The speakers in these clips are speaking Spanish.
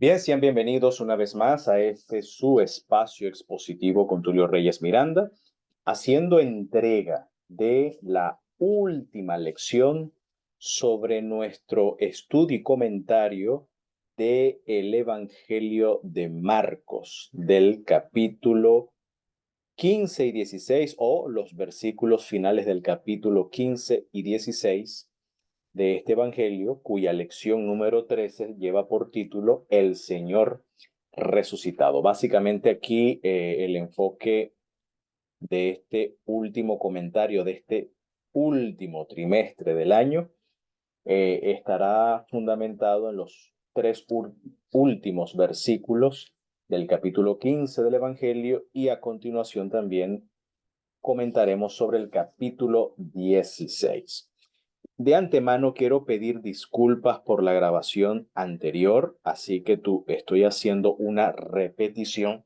Bien, sean bienvenidos una vez más a este su espacio expositivo con Tulio Reyes Miranda, haciendo entrega de la última lección sobre nuestro estudio y comentario del Evangelio de Marcos, del capítulo 15 y 16, o los versículos finales del capítulo 15 y 16 de este Evangelio, cuya lección número 13 lleva por título El Señor resucitado. Básicamente aquí el enfoque de este último comentario, de este último trimestre del año, estará fundamentado en los tres últimos versículos del capítulo 15 del Evangelio, y a continuación también comentaremos sobre el capítulo 16. De antemano quiero pedir disculpas por la grabación anterior, así que estoy haciendo una repetición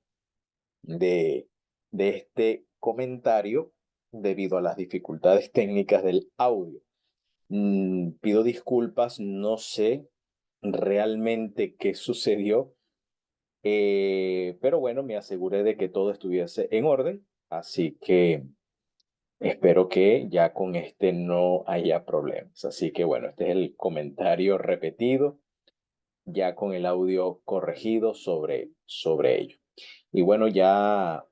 de, de este comentario debido a las dificultades técnicas del audio. Pido disculpas, no sé realmente qué sucedió, pero bueno, me aseguré de que todo estuviese en orden, así que espero que ya con este no haya problemas. Así que bueno, este es el comentario repetido, ya con el audio corregido sobre ello. Y bueno, ya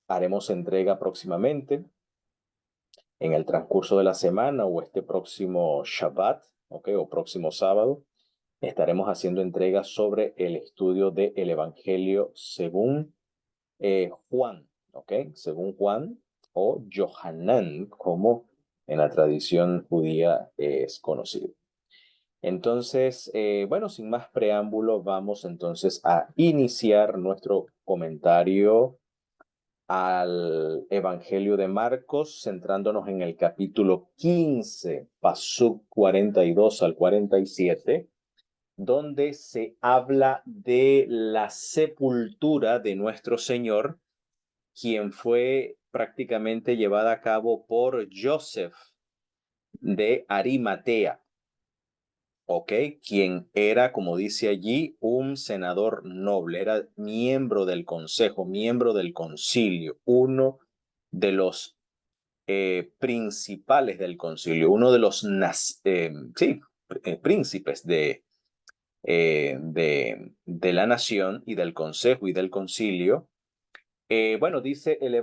haremos entrega próximamente en el transcurso de la semana o este próximo Shabbat, ¿ok? O próximo sábado. Estaremos haciendo entrega sobre el estudio del Evangelio según Juan, ¿ok? Según Juan o Yohanan, como en la tradición judía es conocido. Entonces, bueno, sin más preámbulo, vamos entonces a iniciar nuestro comentario al Evangelio de Marcos, centrándonos en el capítulo 15, pasuk 42 al 47, donde se habla de la sepultura de nuestro Señor, quien fue prácticamente llevada a cabo por Joseph de Arimatea, ¿ok? Quien era, como dice allí, un senador noble, era miembro del consejo, miembro del concilio, uno de los principales del concilio, uno de los príncipes de la nación y del consejo y del concilio. Bueno, dice el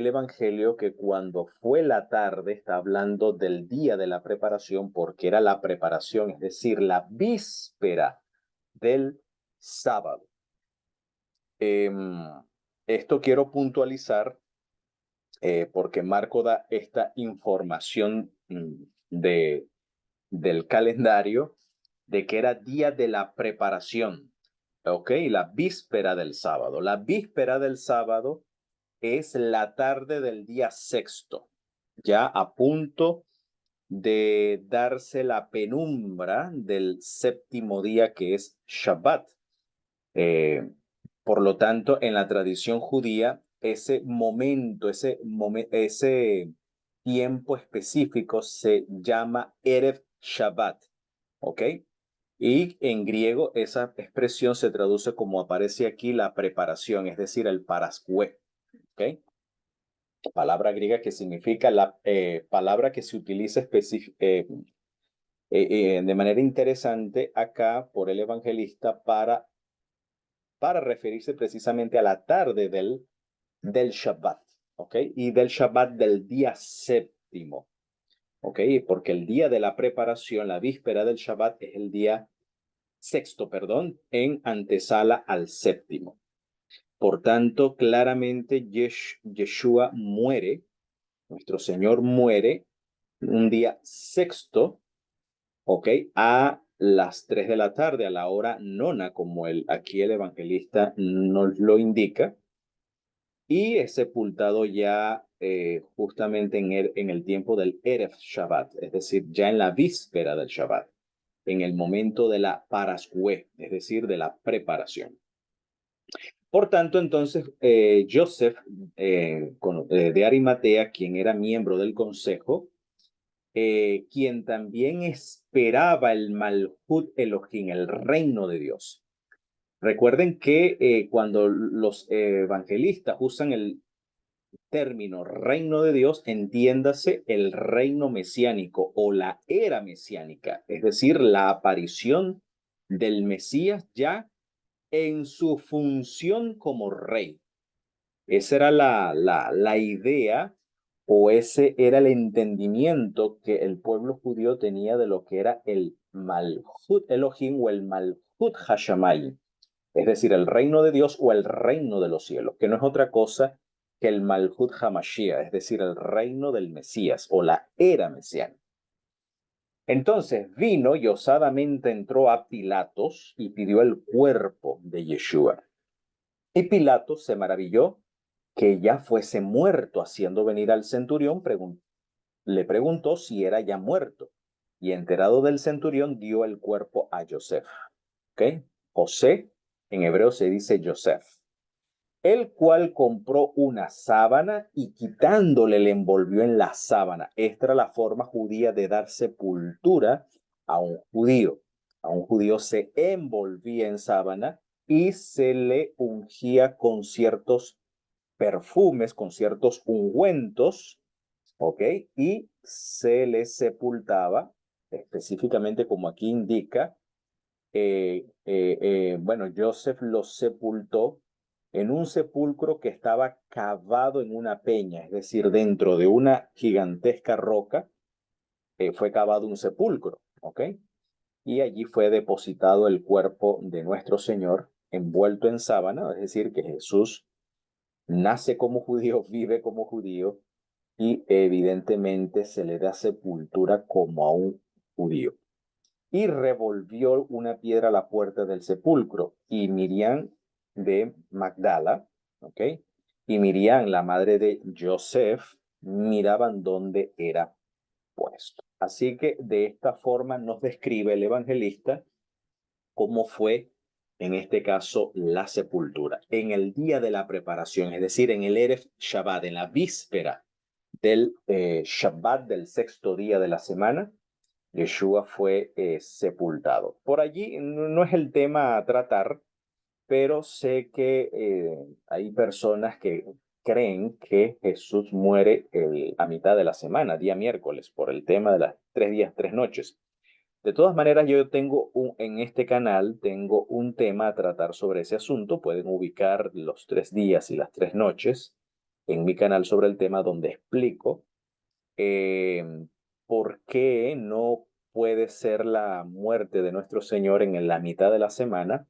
Evangelio que cuando fue la tarde, está hablando del día de la preparación, porque era la preparación, es decir, la víspera del sábado. Esto quiero puntualizar porque Marco da esta información del calendario, de que era día de la preparación, ¿ok? La víspera del sábado. La víspera del sábado es la tarde del día sexto, ya a punto de darse la penumbra del séptimo día, que es Shabbat. Eh, por lo tanto, en la tradición judía, ese momento, ese tiempo específico se llama Erev Shabbat, ¿ok? Y en griego esa expresión se traduce como aparece aquí, la preparación, es decir, el parascué, ¿ok? Palabra griega que significa la palabra que se utiliza de manera interesante acá por el evangelista para referirse precisamente a la tarde del Shabbat, ¿ok? Y del Shabbat del día séptimo, ¿ok? Porque el día de la preparación, la víspera del Shabbat, es el día sexto, perdón, en antesala al séptimo. Por tanto, claramente Yeshua muere, nuestro Señor muere un día sexto, ¿ok? A las 3 de la tarde, a la hora nona, como aquí el evangelista nos lo indica, y es sepultado ya justamente en el tiempo del Erev Shabbat, es decir, ya en la víspera del Shabbat, en el momento de la parascué, es decir, de la preparación. Por tanto, entonces, Joseph de Arimatea, quien era miembro del consejo, quien también esperaba el Malhut Elohim, el reino de Dios. Recuerden que cuando los evangelistas usan el término reino de Dios, entiéndase el reino mesiánico o la era mesiánica, es decir, la aparición del Mesías ya en su función como rey. Esa era la idea o ese era el entendimiento que el pueblo judío tenía de lo que era el Malhut Elohim o el Malhut Hashamayim, es decir, el reino de Dios o el reino de los cielos, que no es otra cosa que el Malhut Hamashiach, es decir, el reino del Mesías o la era mesiánica. Entonces vino y osadamente entró a Pilatos y pidió el cuerpo de Yeshua. Y Pilatos se maravilló que ya fuese muerto, haciendo venir al centurión, le preguntó si era ya muerto. Y enterado del centurión, dio el cuerpo a Joseph. ¿Ok? José, en hebreo se dice Joseph, el cual compró una sábana y quitándole le envolvió en la sábana. Esta era la forma judía de dar sepultura a un judío. A un judío se envolvía en sábana y se le ungía con ciertos perfumes, con ciertos ungüentos, ¿ok? Y se le sepultaba, específicamente como aquí indica, bueno, Joseph los sepultó en un sepulcro que estaba cavado en una peña, es decir, dentro de una gigantesca roca, fue cavado un sepulcro, ¿ok? Y allí fue depositado el cuerpo de nuestro Señor envuelto en sábana, es decir, que Jesús nace como judío, vive como judío y evidentemente se le da sepultura como a un judío. Y revolvió una piedra a la puerta del sepulcro. Y Miriam de Magdala, ¿ok? Y Miriam, la madre de Joseph, miraban dónde era puesto. Así que de esta forma nos describe el evangelista cómo fue, en este caso, la sepultura. En el día de la preparación, es decir, en el Erev Shabbat, en la víspera del Shabbat del sexto día de la semana, Yeshua fue sepultado. Por allí no es el tema a tratar, pero sé que hay personas que creen que Jesús muere a mitad de la semana, día miércoles, por el tema de las 3 días, 3 noches. De todas maneras, yo tengo en este canal, tengo un tema a tratar sobre ese asunto. Pueden ubicar los 3 días y las 3 noches en mi canal sobre el tema donde explico por qué no puede ser la muerte de nuestro Señor en la mitad de la semana,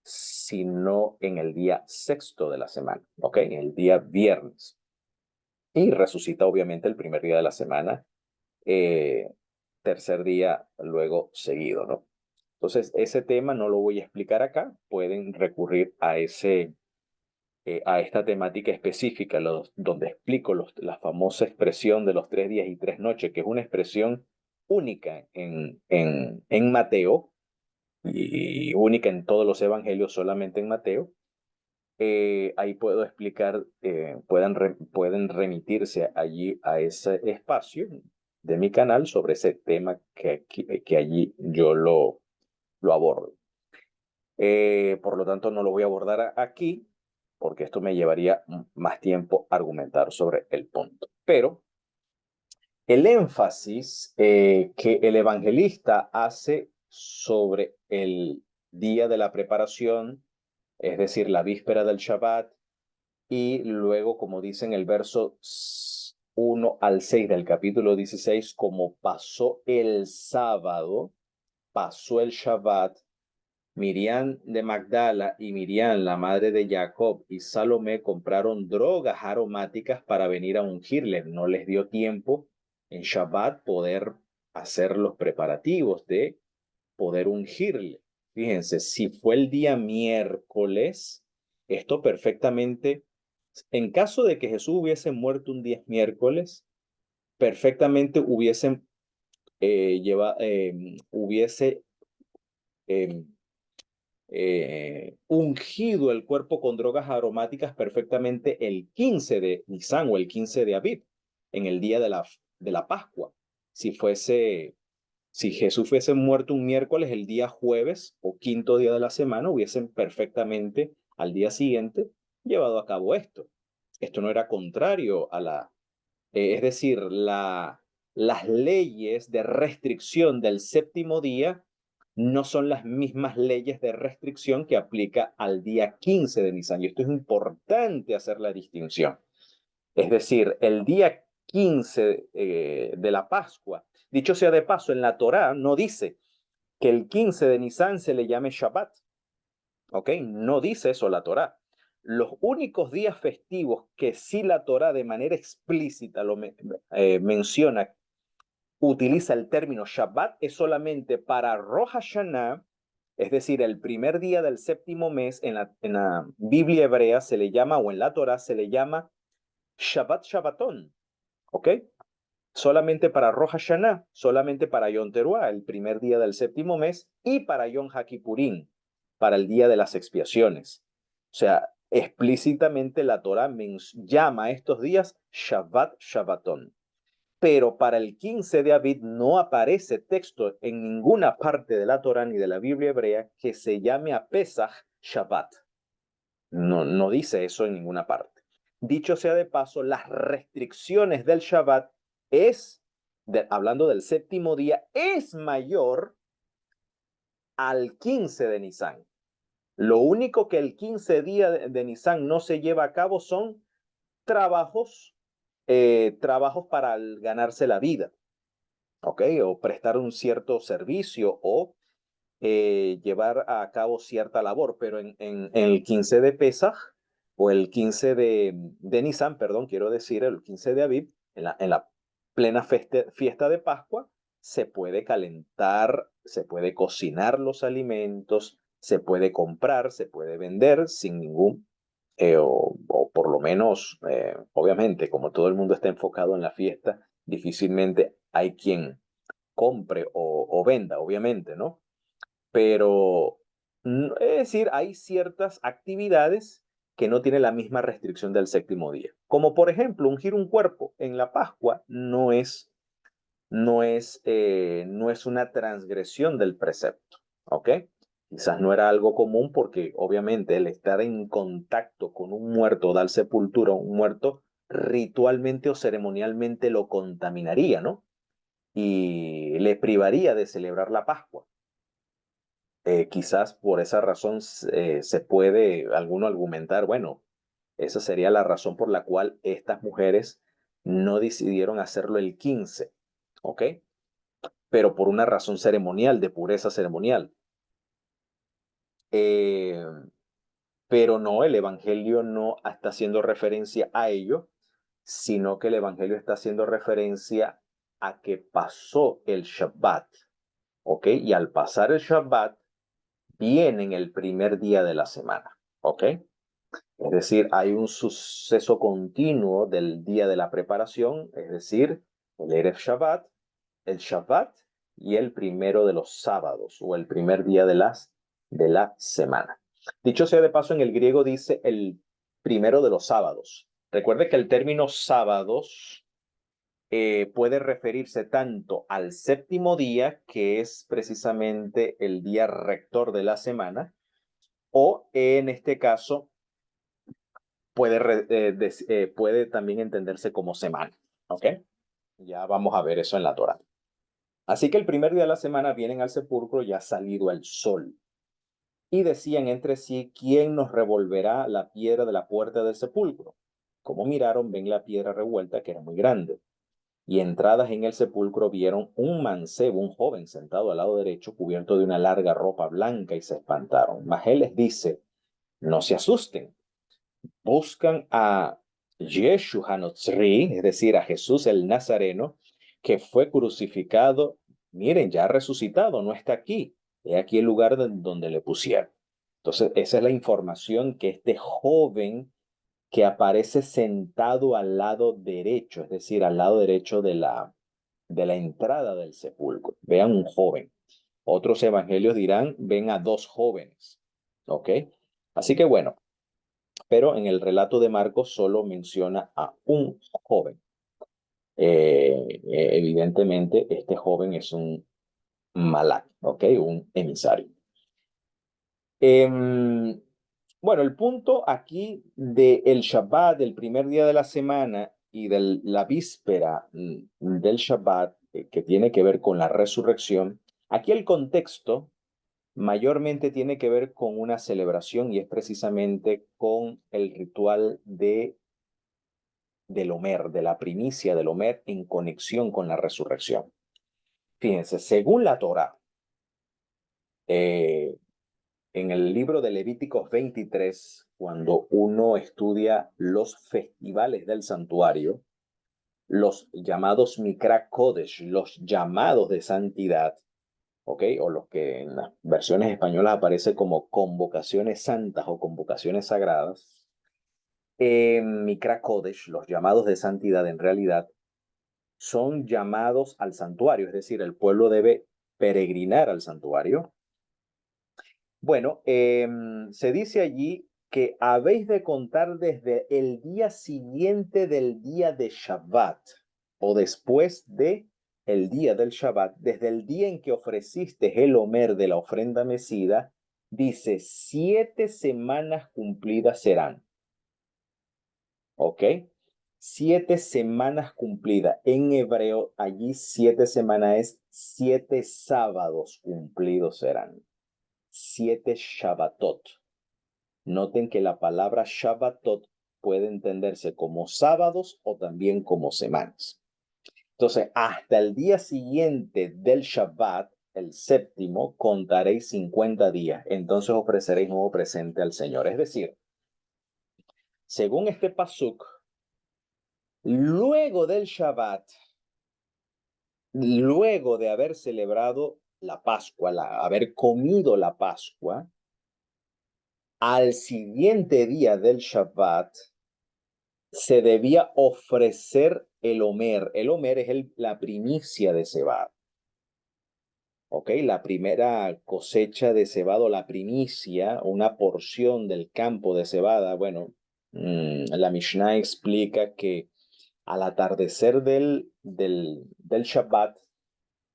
sino en el día sexto de la semana, ¿ok? En el día viernes. Y resucita obviamente el primer día de la semana, eh, tercer día luego seguido, ¿no? Entonces, ese tema no lo voy a explicar acá. Pueden recurrir a esta temática específica, donde explico la famosa expresión de los 3 días y 3 noches, que es una expresión única en Mateo y única en todos los evangelios, solamente en Mateo. Ahí puedo explicar, pueden remitirse allí a ese espacio de mi canal sobre ese tema que allí yo lo abordo. Por lo tanto, no lo voy a abordar aquí porque esto me llevaría más tiempo argumentar sobre el punto. Pero el énfasis que el evangelista hace sobre el día de la preparación, es decir, la víspera del Shabbat, y luego, como dice en el verso 1 al 6 del capítulo 16, como pasó el sábado, pasó el Shabbat, Miriam de Magdala y Miriam, la madre de Jacob, y Salomé compraron drogas aromáticas para venir a ungirle. No les dio tiempo en Shabbat poder hacer los preparativos de poder ungirle. Fíjense, si fue el día miércoles, esto perfectamente, en caso de que Jesús hubiese muerto un día miércoles, perfectamente hubiese ungido el cuerpo con drogas aromáticas perfectamente el 15 de Nisan o el 15 de Aviv, en el día de la Pascua, si fuese Si Jesús fuese muerto un miércoles, el día jueves o quinto día de la semana, hubiesen perfectamente al día siguiente llevado a cabo esto. Esto no era contrario a es decir, las leyes de restricción del séptimo día no son las mismas leyes de restricción que aplica al día 15 de Nisan. Y esto es importante hacer la distinción. Es decir, el día 15 de la Pascua, dicho sea de paso, en la Torá no dice que el 15 de Nisan se le llame Shabbat. ¿Ok? No dice eso la Torá. Los únicos días festivos que sí la Torá de manera explícita menciona, utiliza el término Shabbat, es solamente para Rosh Hashanah, es decir, el primer día del séptimo mes. En la Biblia hebrea se le llama, o en la Torá se le llama Shabbat Shabbaton. ¿Ok? Solamente para Rosh Hashanah, solamente para Yom Teruah, el primer día del séptimo mes, y para Yom HaKippurim, para el día de las expiaciones. O sea, explícitamente la Torah llama a estos días Shabbat Shabbaton. Pero para el 15 de Abid no aparece texto en ninguna parte de la Torah ni de la Biblia hebrea que se llame a Pesach Shabbat. No dice eso en ninguna parte. Dicho sea de paso, las restricciones del Shabbat hablando del séptimo día, es mayor al 15 de Nisan. Lo único que el 15 día de Nisan no se lleva a cabo son trabajos, trabajos para ganarse la vida, ¿ok? O prestar un cierto servicio o llevar a cabo cierta labor, pero en el 15 de Pesaj o el 15 de Nisan, perdón, quiero decir, el 15 de Aviv, en la plena fiesta de Pascua, se puede calentar, se puede cocinar los alimentos, se puede comprar, se puede vender sin ningún, o por lo menos, obviamente, como todo el mundo está enfocado en la fiesta, difícilmente hay quien compre o venda, obviamente, ¿no? Pero, es decir, hay ciertas actividades que no tienen la misma restricción del séptimo día. Como por ejemplo, ungir un cuerpo en la Pascua no es una transgresión del precepto, ¿ok? Quizás no era algo común porque obviamente el estar en contacto con un muerto o dar sepultura a un muerto ritualmente o ceremonialmente lo contaminaría, ¿no? Y le privaría de celebrar la Pascua. Quizás por esa razón se puede alguno argumentar, bueno, esa sería la razón por la cual estas mujeres no decidieron hacerlo el 15, ¿ok? Pero por una razón ceremonial, de pureza ceremonial. Eh, pero no, el Evangelio no está haciendo referencia a ello, sino que el Evangelio está haciendo referencia a que pasó el Shabbat, ¿ok? Y al pasar el Shabbat, viene en el primer día de la semana, ¿ok? Es decir, hay un suceso continuo del día de la preparación, es decir, el Erev Shabbat, el Shabbat y el primero de los sábados o el primer día de la semana. Dicho sea de paso, en el griego dice el primero de los sábados. Recuerde que el término sábados puede referirse tanto al séptimo día, que es precisamente el día rector de la semana, o en este caso puede también entenderse como semana, ¿ok? Ya vamos a ver eso en la Torah. Así que el primer día de la semana vienen al sepulcro ya salido el sol y decían entre sí, ¿quién nos revolverá la piedra de la puerta del sepulcro? Como miraron, ven la piedra revuelta que era muy grande. Y entradas en el sepulcro vieron un mancebo, un joven sentado al lado derecho, cubierto de una larga ropa blanca, y se espantaron. Mas él les dice, no se asusten, buscan a Yeshu Hanotzri, es decir, a Jesús el Nazareno, que fue crucificado. Miren, ya ha resucitado, no está aquí. He aquí el lugar donde le pusieron. Entonces, esa es la información que este joven que aparece sentado al lado derecho, es decir, al lado derecho de la entrada del sepulcro. Vean un joven. Otros evangelios dirán, ven a dos jóvenes. ¿Ok? Así que bueno, pero en el relato de Marcos solo menciona a un joven. Evidentemente, este joven es un Malak, ¿ok? Un emisario. Bueno, el punto aquí del Shabbat, del primer día de la semana y de la víspera del Shabbat, que tiene que ver con la resurrección, aquí el contexto mayormente tiene que ver con una celebración y es precisamente con el ritual del Omer, de la primicia del Omer en conexión con la resurrección. Fíjense, según la Torá, eh, en el libro de Levíticos 23, cuando uno estudia los festivales del santuario, los llamados Mikra Kodesh, los llamados de santidad, ¿ok? O los que en las versiones españolas aparece como convocaciones santas o convocaciones sagradas. Mikra Kodesh, los llamados de santidad en realidad, son llamados al santuario, es decir, el pueblo debe peregrinar al santuario. Bueno, se dice allí que habéis de contar desde el día siguiente del día de Shabbat o después de el día del Shabbat, desde el día en que ofreciste el Omer de la ofrenda mecida, dice 7 semanas cumplidas serán. ¿Ok? 7 semanas cumplidas. En hebreo, allí 7 semanas es 7 sábados cumplidos serán. 7 Shabbatot. Noten que la palabra Shabbatot puede entenderse como sábados o también como semanas. Entonces, hasta el día siguiente del Shabbat, el séptimo, contaréis 50 días. Entonces ofreceréis nuevo presente al Señor. Es decir, según este pasuk, luego del Shabbat, luego de haber celebrado la Pascua, haber comido la Pascua, al siguiente día del Shabbat, se debía ofrecer el Omer. El Omer es la primicia de cebada. ¿Ok? La primera cosecha de cebada, la primicia, una porción del campo de cebada. Bueno, la Mishnah explica que al atardecer del Shabbat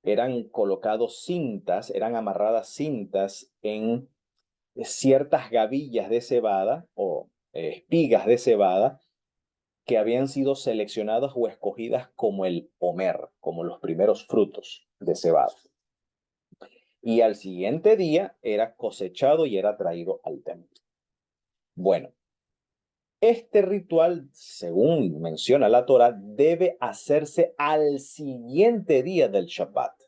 eran colocados cintas, eran amarradas cintas en ciertas gavillas de cebada o espigas de cebada que habían sido seleccionadas o escogidas como el Omer, como los primeros frutos de cebada. Y al siguiente día era cosechado y era traído al templo. Bueno, este ritual, según menciona la Torah, debe hacerse al siguiente día del Shabbat.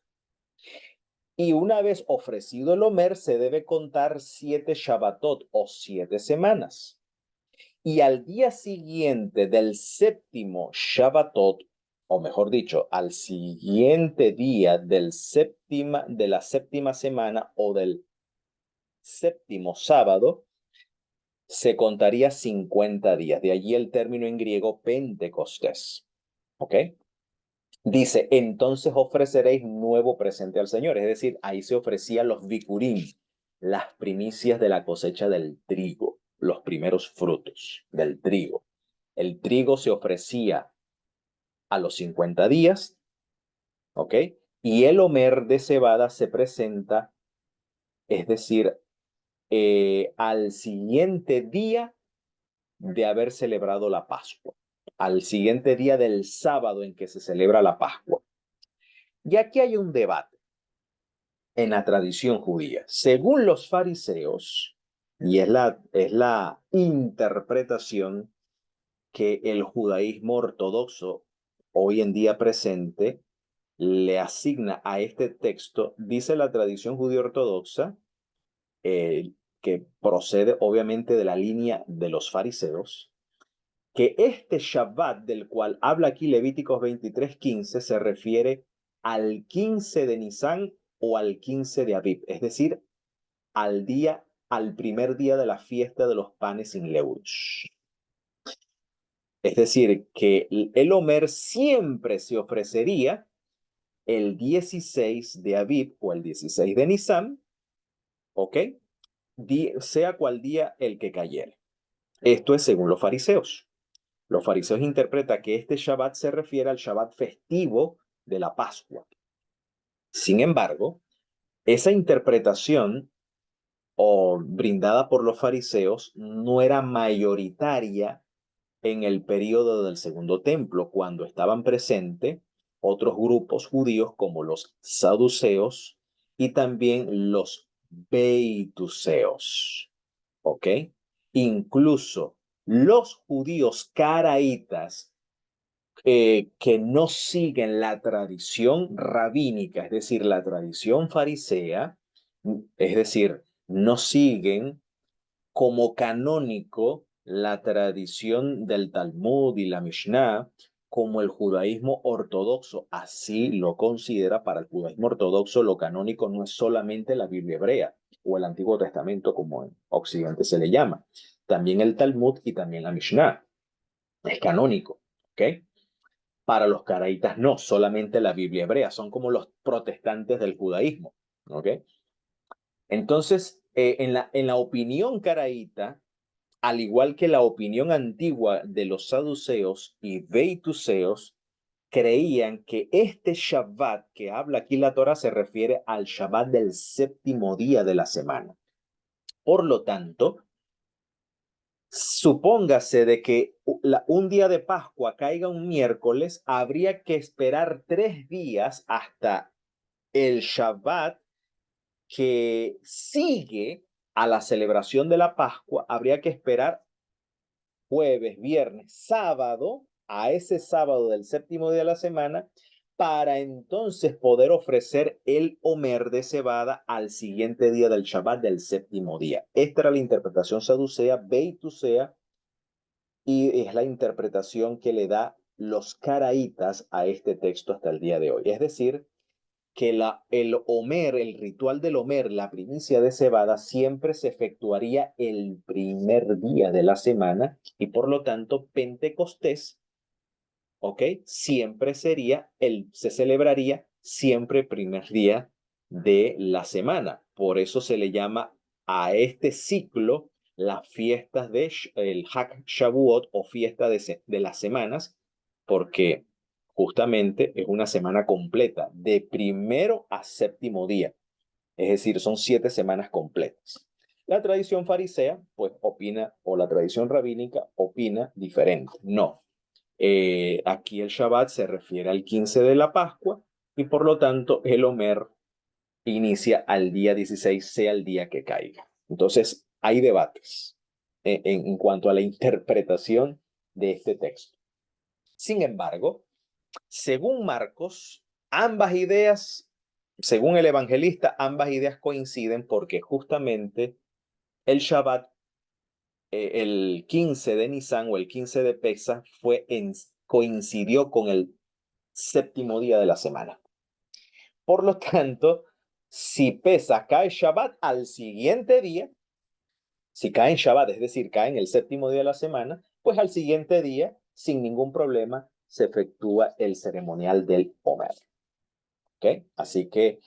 Y una vez ofrecido el Omer, se debe contar 7 Shabbatot o 7 semanas. Y al día siguiente del séptimo Shabbatot, o mejor dicho, al siguiente día de la séptima semana o del séptimo sábado, se contaría 50 días. De allí el término en griego Pentecostés. ¿Ok? Dice, entonces ofreceréis nuevo presente al Señor. Es decir, ahí se ofrecían los bikurim, las primicias de la cosecha del trigo, los primeros frutos del trigo. El trigo se ofrecía a los 50 días, ¿ok? Y el Omer de cebada se presenta, es decir, al siguiente día de haber celebrado la Pascua, al siguiente día del sábado en que se celebra la Pascua. Y aquí hay un debate en la tradición judía. Según los fariseos, y es la interpretación que el judaísmo ortodoxo hoy en día presente le asigna a este texto, dice la tradición judía ortodoxa, que procede obviamente de la línea de los fariseos, que este Shabbat del cual habla aquí Levíticos 23:15 se refiere al 15 de Nisan o al 15 de Abib, es decir, al primer día de la fiesta de los panes sin leudos. Es decir, que el Omer siempre se ofrecería el 16 de Abib o el 16 de Nisan, ¿ok? Sea cual día el que cayere. Esto es según los fariseos. Los fariseos interpretan que este Shabbat se refiere al Shabbat festivo de la Pascua. Sin embargo, Esa interpretación o brindada por los fariseos no era mayoritaria en el período del Segundo Templo, cuando estaban presentes otros grupos judíos como los saduceos y también los beituseos, ¿ok? Incluso los judíos caraítas que no siguen la tradición rabínica, es decir, la tradición farisea, es decir, no siguen como canónico la tradición del Talmud y la Mishnah, como el judaísmo ortodoxo así lo considera. Para el judaísmo ortodoxo lo canónico no es solamente la Biblia hebrea o el Antiguo Testamento, como en Occidente se le llama, también el Talmud y también la Mishnah es canónico, ¿ok? Para los caraítas no, solamente la Biblia hebrea, son como los protestantes del judaísmo, ¿ok? Entonces, en la opinión caraíta, al igual que la opinión antigua de los saduceos y beituseos, creían que este Shabbat que habla aquí la Torah se refiere al Shabbat del séptimo día de la semana. Por lo tanto, supóngase de que un día de Pascua caiga un miércoles, habría que esperar 3 días hasta el Shabbat que sigue a la celebración de la Pascua. Habría que esperar jueves, viernes, sábado, a ese sábado del séptimo día de la semana, para entonces poder ofrecer el homer de cebada al siguiente día del Shabbat del séptimo día. Esta era la interpretación saducea, beitucea, y es la interpretación que le da los caraítas a este texto hasta el día de hoy. Es decir, que el Homer, el ritual del Homer, la primicia de cebada, siempre se efectuaría el primer día de la semana y por lo tanto Pentecostés, ¿ok? Siempre se celebraría siempre primer día de la semana. Por eso se le llama a este ciclo las fiestas el Hag Shavuot o fiesta de las semanas, porque justamente es una semana completa, de primero a séptimo día. Es decir, son 7 semanas completas. La tradición farisea, pues opina, o la tradición rabínica opina diferente. No, aquí el Shabbat se refiere al 15 de la Pascua y por lo tanto el Homer inicia al día 16, sea el día que caiga. Entonces, hay debates en cuanto a la interpretación de este texto. Sin embargo, según Marcos, según el evangelista, ambas ideas coinciden porque justamente el Shabbat, el 15 de Nisan o el 15 de Pesach, coincidió con el séptimo día de la semana. Por lo tanto, si Pesach cae Shabbat al siguiente día, si cae en Shabbat, es decir, cae en el séptimo día de la semana, pues al siguiente día, sin ningún problema, se efectúa el ceremonial del Homer. ¿Ok? Así que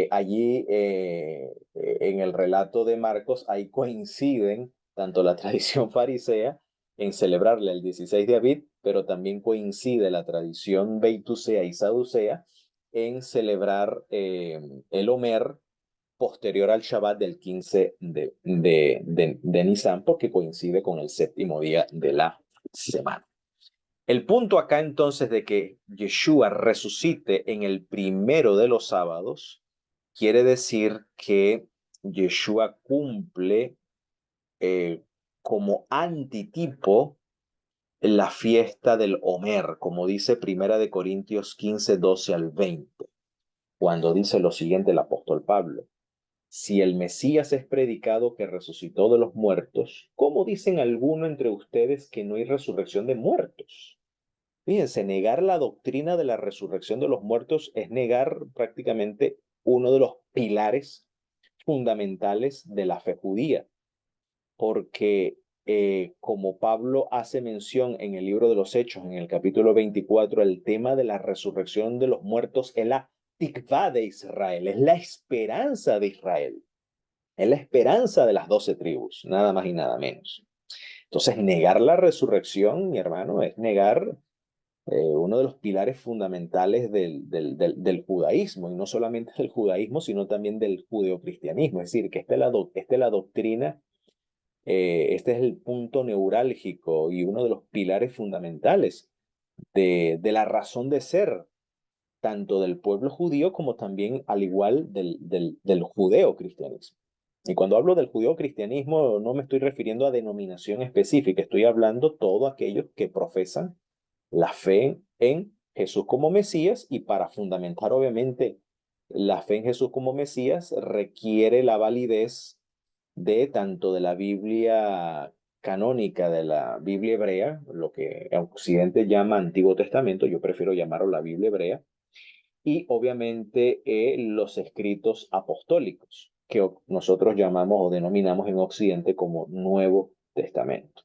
allí en el relato de Marcos, ahí coinciden tanto la tradición farisea en celebrarle el 16 de Abib, pero también coincide la tradición beitucea y saducea en celebrar el Homer posterior al Shabbat del 15 de Nisan, porque coincide con el séptimo día de la semana. El punto acá entonces de que Yeshua resucite en el primero de los sábados quiere decir que Yeshua cumple como antitipo la fiesta del Homer, como dice Primera de Corintios 15, 12 al 20, cuando dice lo siguiente el apóstol Pablo: si el Mesías es predicado que resucitó de los muertos, ¿cómo dicen algunos entre ustedes que no hay resurrección de muertos? Fíjense, negar la doctrina de la resurrección de los muertos es negar prácticamente uno de los pilares fundamentales de la fe judía, porque como Pablo hace mención en el libro de los Hechos, en el capítulo 24, el tema de la resurrección de los muertos es la tikvá de Israel, es la esperanza de Israel, es la esperanza de las 12 tribus, nada más y nada menos. Entonces, negar la resurrección, mi hermano, es negar uno de los pilares fundamentales del judaísmo, y no solamente del judaísmo, sino también del judeocristianismo. Es decir, que esta es la doctrina, este es el punto neurálgico y uno de los pilares fundamentales de la razón de ser, tanto del pueblo judío como también, al igual, del judeocristianismo. Y cuando hablo del judeocristianismo, no me estoy refiriendo a denominación específica, estoy hablando todos aquellos que profesan la fe en Jesús como Mesías, y para fundamentar obviamente la fe en Jesús como Mesías requiere la validez de tanto de la Biblia canónica, de la Biblia hebrea, lo que en Occidente llama Antiguo Testamento, yo prefiero llamarlo la Biblia hebrea, y obviamente los escritos apostólicos, que nosotros llamamos o denominamos en Occidente como Nuevo Testamento.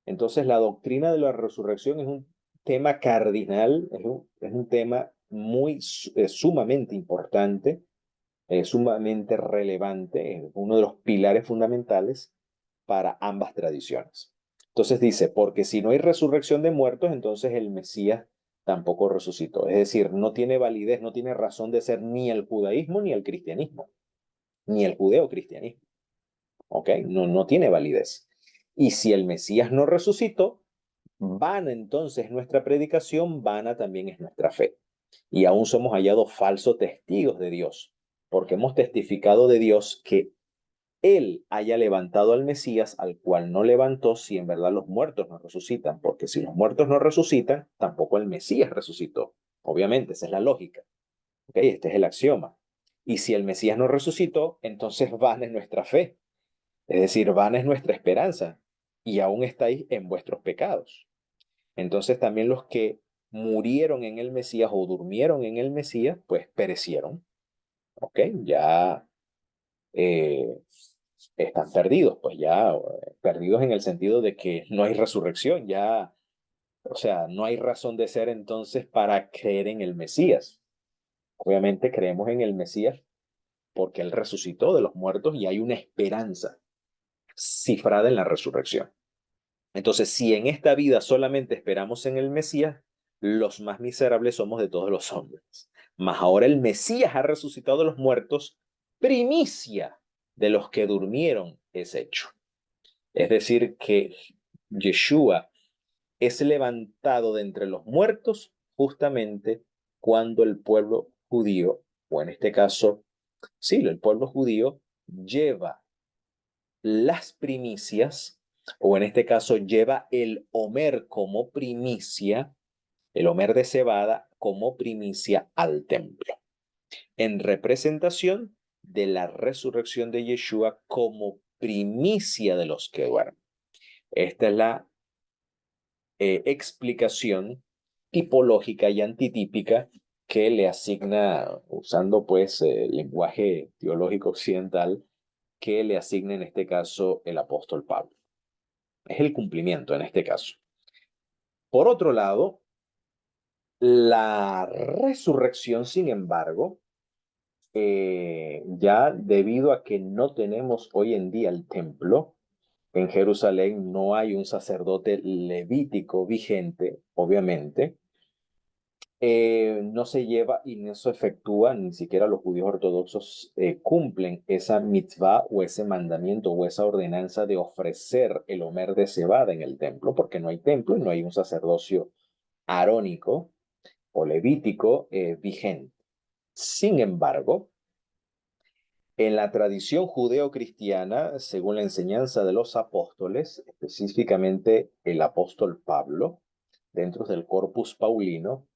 Entonces, la doctrina de la resurrección es un tema cardinal, es un tema sumamente importante, sumamente relevante, es uno de los pilares fundamentales para ambas tradiciones. Entonces dice, porque si no hay resurrección de muertos, entonces el Mesías tampoco resucitó. Es decir, no tiene validez, no tiene razón de ser ni el judaísmo ni el cristianismo, ni el judeocristianismo. ¿Ok? No tiene validez. Y si el Mesías no resucitó, vana entonces nuestra predicación, vana también es nuestra fe. Y aún somos hallados falsos testigos de Dios, porque hemos testificado de Dios que Él haya levantado al Mesías, al cual no levantó, si en verdad los muertos no resucitan, porque si los muertos no resucitan, tampoco el Mesías resucitó. Obviamente, esa es la lógica. ¿Okay? Este es el axioma. Y si el Mesías no resucitó, entonces vana es nuestra fe. Es decir, vana es nuestra esperanza. Y aún estáis en vuestros pecados. Entonces también los que murieron en el Mesías o durmieron en el Mesías, pues perecieron. ¿Ok? Ya eh, están perdidos, pues ya perdidos en el sentido de que no hay resurrección, ya, o sea, no hay razón de ser entonces para creer en el Mesías. Obviamente creemos en el Mesías porque Él resucitó de los muertos y hay una esperanza cifrada en la resurrección. Entonces, si en esta vida solamente esperamos en el Mesías, los más miserables somos de todos los hombres. Mas ahora el Mesías ha resucitado de los muertos, primicia de los que durmieron es hecho. Es decir, que Yeshua es levantado de entre los muertos justamente cuando el pueblo judío, o en este caso, sí, el pueblo judío lleva las primicias, o en este caso lleva el Homer como primicia, el Homer de cebada como primicia al templo, en representación de la resurrección de Yeshua como primicia de los que duermen. Esta es la explicación tipológica y antitípica que le asigna, usando pues el lenguaje teológico occidental, que le asigna en este caso el apóstol Pablo. Es el cumplimiento en este caso. Por otro lado, la resurrección, sin embargo, ya debido a que no tenemos hoy en día el templo, en Jerusalén no hay un sacerdote levítico vigente, obviamente, no se lleva y no se efectúa, ni siquiera los judíos ortodoxos cumplen esa mitzvah o ese mandamiento o esa ordenanza de ofrecer el homer de cebada en el templo, porque no hay templo y no hay un sacerdocio arónico o levítico vigente. Sin embargo, en la tradición judeo-cristiana, según la enseñanza de los apóstoles, específicamente el apóstol Pablo, dentro del Corpus Paulino,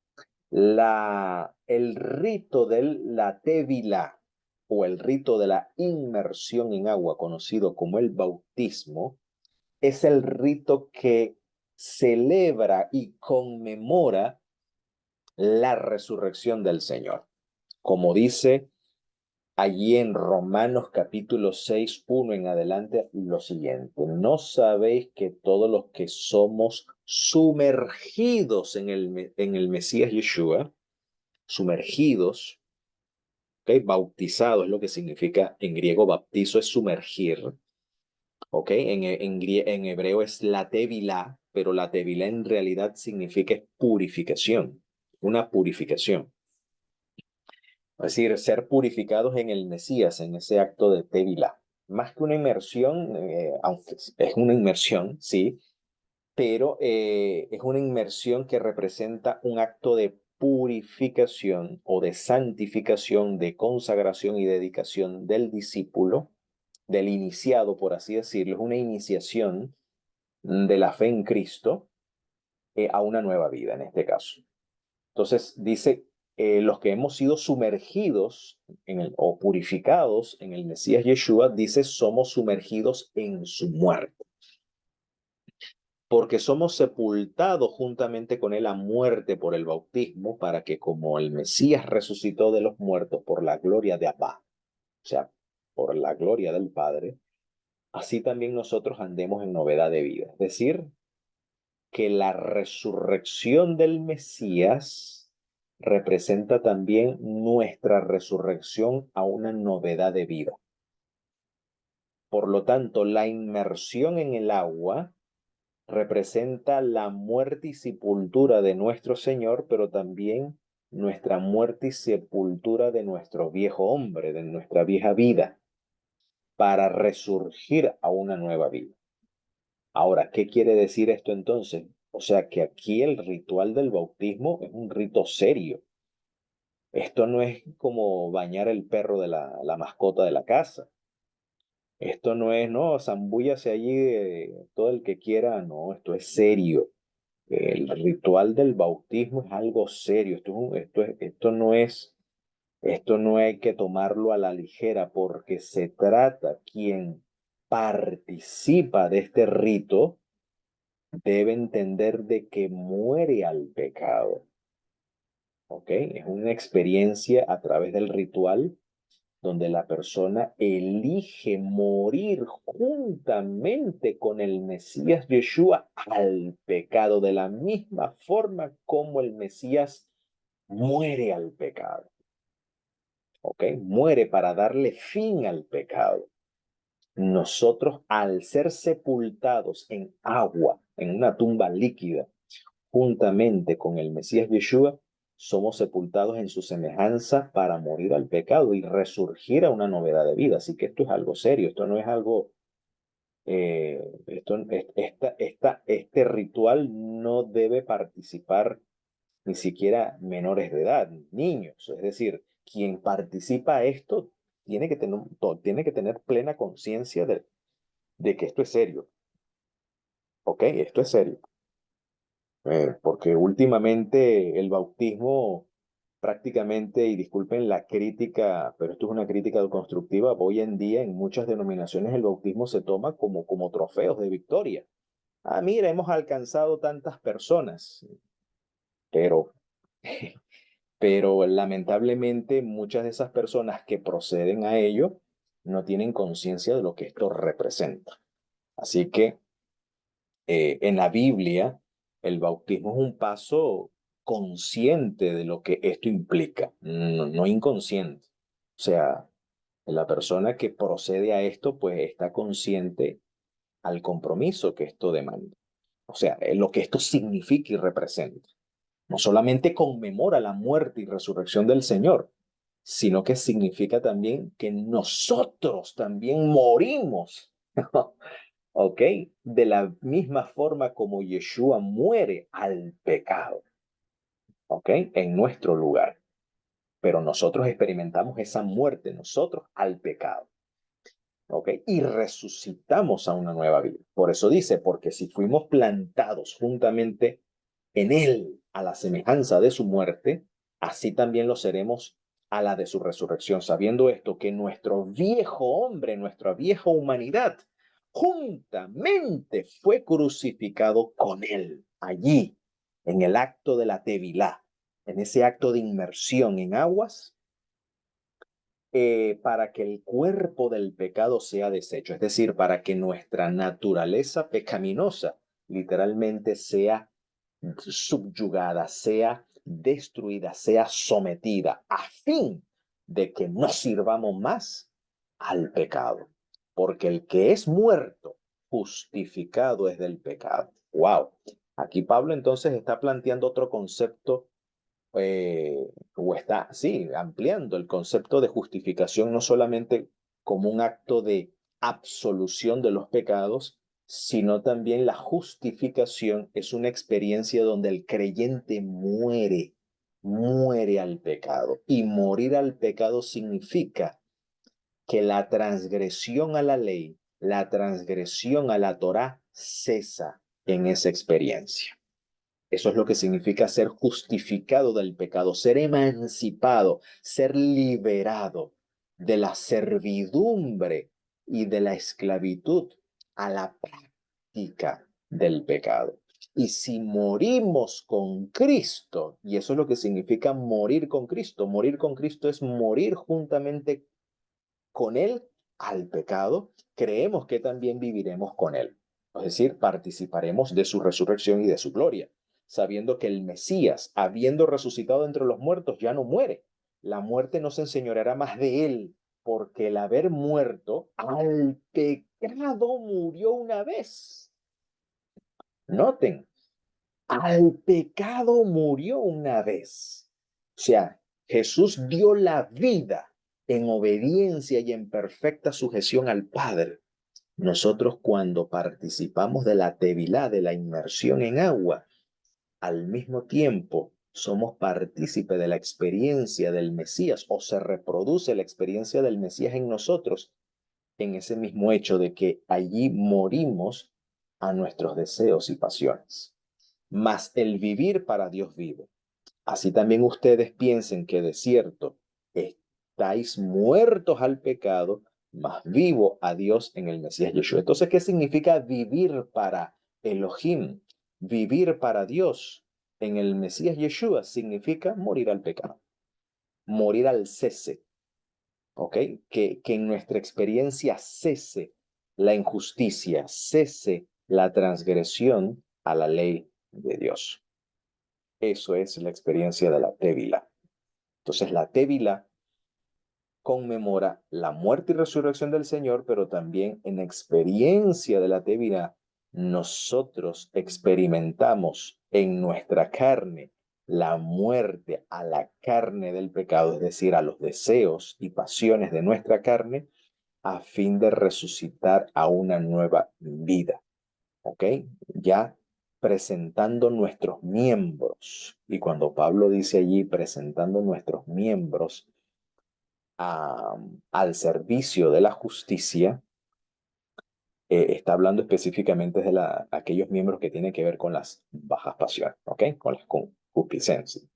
el rito de la tevila o el rito de la inmersión en agua, conocido como el bautismo, es el rito que celebra y conmemora la resurrección del Señor. Como dice allí en Romanos capítulo 6, 1 en adelante, lo siguiente: ¿no sabéis que todos los que somos sumergidos en el Mesías Yeshua, sumergidos, ¿okay? Bautizados es lo que significa en griego, baptizo es sumergir, ¿okay? En hebreo es la tevilá, pero la tevilá en realidad significa purificación, una purificación. Es decir, ser purificados en el Mesías, en ese acto de tevilá. Más que una inmersión, aunque es una inmersión, sí, pero es una inmersión que representa un acto de purificación o de santificación, de consagración y dedicación del discípulo, del iniciado, por así decirlo. Es una iniciación de la fe en Cristo a una nueva vida, en este caso. Entonces dice, los que hemos sido sumergidos o purificados en el Mesías Yeshua, dice, somos sumergidos en su muerte. Porque somos sepultados juntamente con él a muerte por el bautismo, para que como el Mesías resucitó de los muertos por la gloria de Abba, o sea, por la gloria del Padre, así también nosotros andemos en novedad de vida. Es decir, que la resurrección del Mesías representa también nuestra resurrección a una novedad de vida. Por lo tanto, la inmersión en el agua representa la muerte y sepultura de nuestro Señor, pero también nuestra muerte y sepultura de nuestro viejo hombre, de nuestra vieja vida, para resurgir a una nueva vida. Ahora, ¿qué quiere decir esto entonces? O sea que aquí el ritual del bautismo es un rito serio. Esto no es como bañar el perro de la mascota de la casa. Esto no es, no, zambúllase allí todo el que quiera. No, esto es serio. El ritual del bautismo es algo serio. Esto no hay que tomarlo a la ligera, porque se trata, quien participa de este rito debe entender de que muere al pecado. ¿Ok? Es una experiencia a través del ritual donde la persona elige morir juntamente con el Mesías Yeshua al pecado, de la misma forma como el Mesías muere al pecado. ¿Ok? Muere para darle fin al pecado. Nosotros, al ser sepultados en agua, en una tumba líquida, juntamente con el Mesías Yeshua, somos sepultados en su semejanza para morir al pecado y resurgir a una novedad de vida. Así que esto es algo serio, esto no es algo, este ritual no debe participar ni siquiera menores de edad, niños. Es decir, quien participa a esto tiene que tener plena conciencia de que esto es serio. ¿Ok? Esto es serio. Porque últimamente el bautismo prácticamente, y disculpen la crítica, pero esto es una crítica constructiva, hoy en día en muchas denominaciones el bautismo se toma como trofeos de victoria. Ah, mira, hemos alcanzado tantas personas, pero, pero lamentablemente muchas de esas personas que proceden a ello no tienen conciencia de lo que esto representa. Así que en la Biblia, el bautismo es un paso consciente de lo que esto implica, no inconsciente. O sea, la persona que procede a esto, pues está consciente al compromiso que esto demanda. O sea, lo que esto significa y representa. No solamente conmemora la muerte y resurrección del Señor, sino que significa también que nosotros también morimos. ¿Ok? De la misma forma como Yeshua muere al pecado, ¿ok? En nuestro lugar. Pero nosotros experimentamos esa muerte, nosotros al pecado, ¿ok? Y resucitamos a una nueva vida. Por eso dice, porque si fuimos plantados juntamente en él a la semejanza de su muerte, así también lo seremos a la de su resurrección, sabiendo esto, que nuestro viejo hombre, nuestra vieja humanidad, juntamente fue crucificado con él, allí, en el acto de la tevilá, en ese acto de inmersión en aguas, para que el cuerpo del pecado sea deshecho, es decir, para que nuestra naturaleza pecaminosa literalmente sea subyugada, sea destruida, sea sometida, a fin de que no sirvamos más al pecado. Porque el que es muerto, justificado es del pecado. Wow. Aquí Pablo entonces está planteando otro concepto, o está, sí, ampliando el concepto de justificación no solamente como un acto de absolución de los pecados, sino también la justificación es una experiencia donde el creyente muere al pecado. Y morir al pecado significa que la transgresión a la ley, la transgresión a la Torá cesa en esa experiencia. Eso es lo que significa ser justificado del pecado, ser emancipado, ser liberado de la servidumbre y de la esclavitud a la práctica del pecado. Y si morimos con Cristo, y eso es lo que significa morir con Cristo es morir juntamente con Él al pecado, creemos que también viviremos con Él. Es decir, participaremos de su resurrección y de su gloria, sabiendo que el Mesías, habiendo resucitado entre los muertos, ya no muere. La muerte no se enseñoreará más de Él, porque el haber muerto al pecado murió una vez. Noten, al pecado murió una vez. O sea, Jesús dio la vida en obediencia y en perfecta sujeción al Padre. Nosotros cuando participamos de la tevilá, de la inmersión en agua, al mismo tiempo somos partícipe de la experiencia del Mesías o se reproduce la experiencia del Mesías en nosotros en ese mismo hecho de que allí morimos a nuestros deseos y pasiones. Mas el vivir para Dios vive. Así también ustedes piensen que de cierto estáis muertos al pecado, mas vivo a Dios en el Mesías Yeshua. Entonces, ¿qué significa vivir para Elohim? Vivir para Dios en el Mesías Yeshua significa morir al pecado, morir al cese, ¿ok? Que en nuestra experiencia cese la injusticia, cese la transgresión a la ley de Dios. Eso es la experiencia de la Tevila. Entonces, la Tevila conmemora la muerte y resurrección del Señor, pero también en experiencia de la Tevila, nosotros experimentamos en nuestra carne la muerte a la carne del pecado, es decir, a los deseos y pasiones de nuestra carne, a fin de resucitar a una nueva vida. ¿Ok? Ya presentando nuestros miembros. Y cuando Pablo dice allí presentando nuestros miembros al servicio de la justicia, está hablando específicamente de aquellos miembros que tienen que ver con las bajas pasiones, ¿ok? Con las concupiscencias.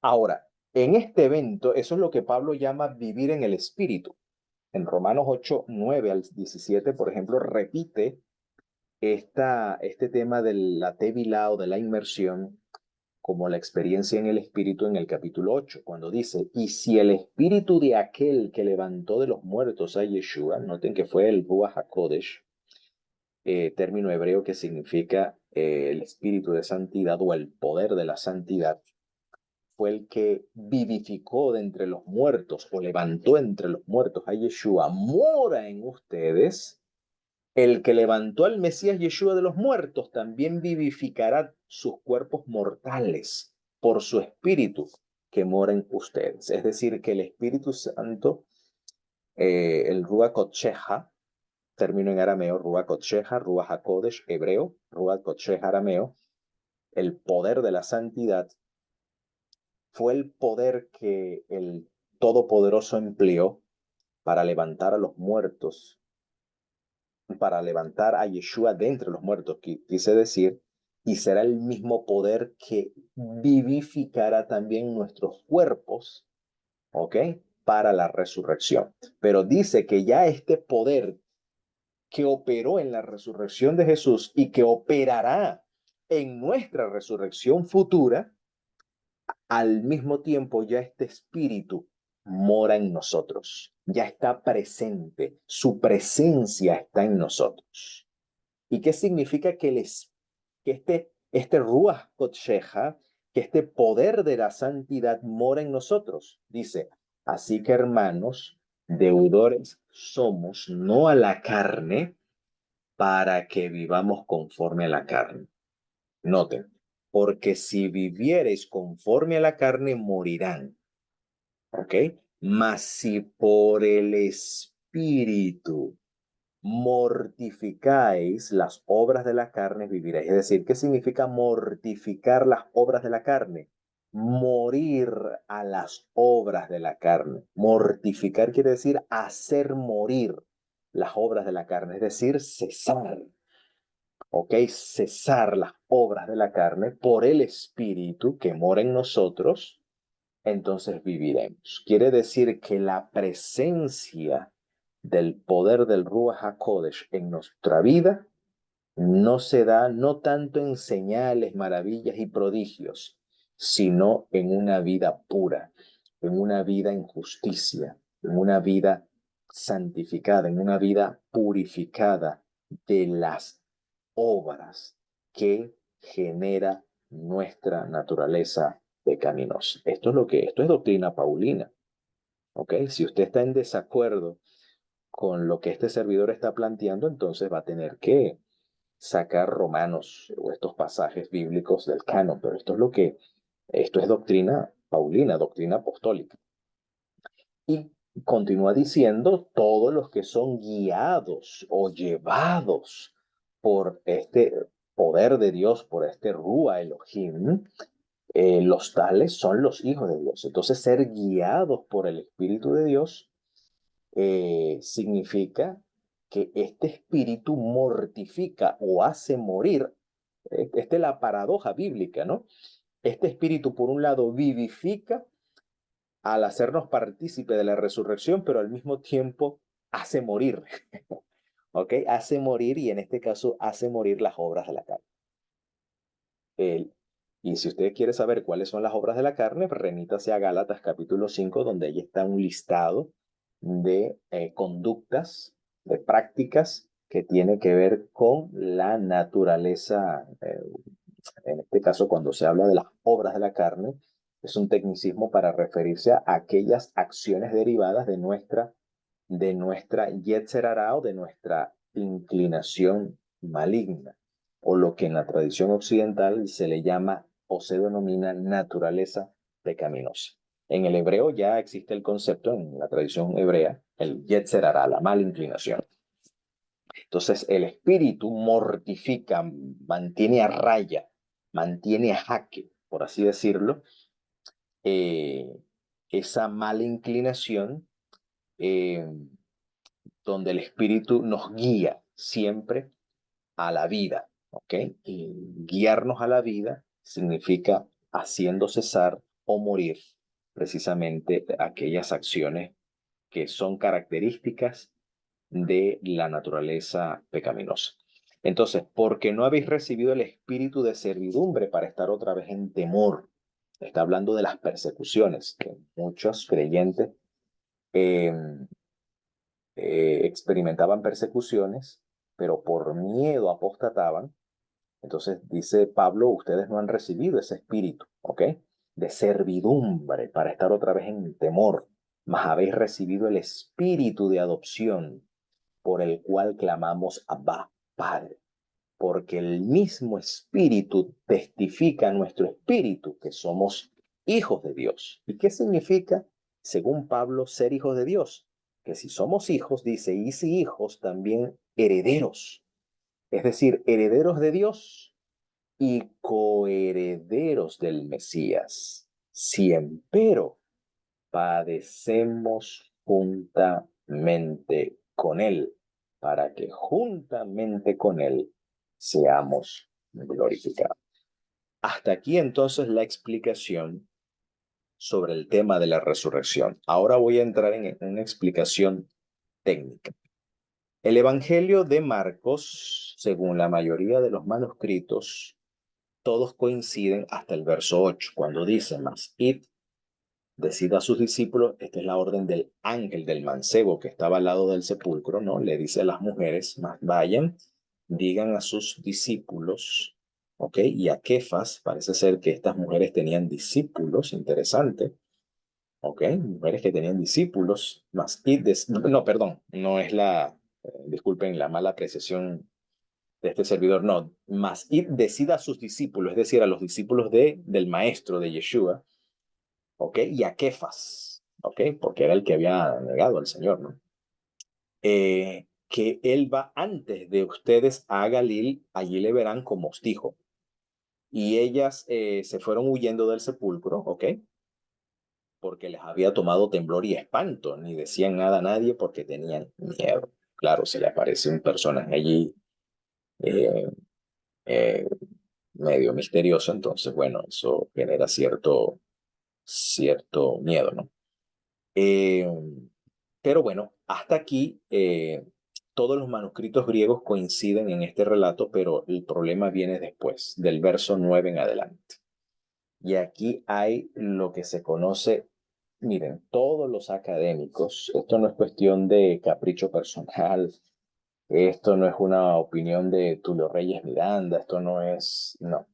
Ahora, en este evento, eso es lo que Pablo llama vivir en el Espíritu. En Romanos 8, 9 al 17, por ejemplo, repite este tema de la tevilá o de la inmersión como la experiencia en el Espíritu en el capítulo 8, cuando dice, y si el Espíritu de aquel que levantó de los muertos a Yeshua, noten que fue el Ruach HaKodesh, término hebreo que significa el Espíritu de santidad o el poder de la santidad, fue el que vivificó de entre los muertos o levantó entre los muertos a Yeshua, mora en ustedes. El que levantó al Mesías Yeshua de los muertos también vivificará sus cuerpos mortales por su espíritu que mora en ustedes. Es decir, que el Espíritu Santo, el Ruach Kodsheja, término en arameo, Ruach Kodsheja, Ruach HaKodesh, hebreo, Ruach Kodsheja, arameo, el poder de la santidad, fue el poder que el Todopoderoso empleó para levantar a los muertos, para levantar a Yeshua de entre los muertos, quise decir, y será el mismo poder que vivificará también nuestros cuerpos, ¿ok? Para la resurrección. Pero dice que ya este poder que operó en la resurrección de Jesús y que operará en nuestra resurrección futura, al mismo tiempo ya este espíritu mora en nosotros, ya está presente, su presencia está en nosotros. ¿Y qué significa que este Ruach Kodsheja, que este poder de la santidad mora en nosotros? Dice, así que hermanos, deudores somos, no a la carne, para que vivamos conforme a la carne. Noten, porque si viviereis conforme a la carne, morirán. ¿Ok? Mas si por el Espíritu mortificáis las obras de la carne, viviréis. Es decir, ¿qué significa mortificar las obras de la carne? Morir a las obras de la carne. Mortificar quiere decir hacer morir las obras de la carne, es decir, cesar. ¿Ok? Cesar las obras de la carne por el Espíritu que mora en nosotros, entonces viviremos. Quiere decir que la presencia del poder del Ruach HaKodesh en nuestra vida no se da no tanto en señales, maravillas y prodigios, sino en una vida pura, en una vida en justicia, en una vida santificada, en una vida purificada de las obras que genera nuestra naturaleza pecaminosa. Esto es doctrina paulina, ¿ok? Si usted está en desacuerdo con lo que este servidor está planteando, entonces va a tener que sacar Romanos o estos pasajes bíblicos del canon, pero esto es doctrina paulina, doctrina apostólica. Y continúa diciendo, todos los que son guiados o llevados por este poder de Dios, por este Rúa Elohim, los tales son los hijos de Dios. Entonces, ser guiados por el Espíritu de Dios significa que este espíritu mortifica o hace morir. Esta es la paradoja bíblica, ¿no? Este espíritu, por un lado, vivifica al hacernos partícipe de la resurrección, pero al mismo tiempo hace morir, ¿ok? Hace morir y en este caso hace morir las obras de la carne. Y si usted quiere saber cuáles son las obras de la carne, remítase a Gálatas capítulo 5, donde ahí está un listado de conductas, de prácticas que tiene que ver con la naturaleza. En este caso, cuando se habla de las obras de la carne, es un tecnicismo para referirse a aquellas acciones derivadas de nuestra Yetzer Hará o de nuestra inclinación maligna, o lo que en la tradición occidental se le llama o se denomina naturaleza pecaminosa. En el hebreo ya existe el concepto, en la tradición hebrea, el Yetzer Hará, la mala inclinación. Entonces, el espíritu mortifica, mantiene a raya, mantiene a jaque, por así decirlo, eh, esa mala inclinación, eh, donde el espíritu nos guía siempre a la vida, ¿ok? Y guiarnos a la vida significa haciendo cesar o morir precisamente aquellas acciones que son características de la naturaleza pecaminosa. Entonces, porque no habéis recibido el espíritu de servidumbre para estar otra vez en temor. Está hablando de las persecuciones, que muchos creyentes eh, experimentaban persecuciones, pero por miedo apostataban. Entonces dice Pablo, ustedes no han recibido ese espíritu, ¿ok? De servidumbre para estar otra vez en temor, mas habéis recibido el espíritu de adopción por el cual clamamos Abba, Padre, porque el mismo espíritu testifica a nuestro espíritu que somos hijos de Dios. ¿Y qué significa, según Pablo, ser hijos de Dios? Que si somos hijos, dice, y si hijos, también herederos, es decir, herederos de Dios y coherederos del Mesías, si empero padecemos juntamente con Él, para que juntamente con Él seamos glorificados. Hasta aquí entonces la explicación sobre el tema de la resurrección. Ahora voy a entrar en una explicación técnica. El Evangelio de Marcos, según la mayoría de los manuscritos, todos coinciden hasta el verso 8, cuando dice, mas id, decid a sus discípulos, esta es la orden del ángel del mancebo que estaba al lado del sepulcro, ¿no? Le dice a las mujeres, más vayan, digan a sus discípulos, ¿ok? Y a Kefas, parece ser que estas mujeres tenían discípulos, interesante, ¿ok? Mujeres que tenían discípulos, más id, no, perdón, no es disculpen la mala apreciación de este servidor, no, más id decida a sus discípulos, es decir, a los discípulos del maestro de Yeshua, ¿ok? Y a Kefas, ¿ok? Porque era el que había negado al Señor, ¿no? Que él va antes de ustedes a Galil, allí le verán como os dijo. Y ellas se fueron huyendo del sepulcro, ¿ok? Porque les había tomado temblor y espanto, ni decían nada a nadie porque tenían miedo. Claro, se le aparece un personaje allí eh, eh, medio misterioso, entonces, bueno, eso genera cierto miedo, ¿no? Eh, pero bueno, hasta aquí todos los manuscritos griegos coinciden en este relato, pero el problema viene después, del verso 9 en adelante. Y aquí hay lo que se conoce, miren, todos los académicos, esto no es cuestión de capricho personal, esto no es una opinión de Tulio Reyes Miranda, esto no es, no.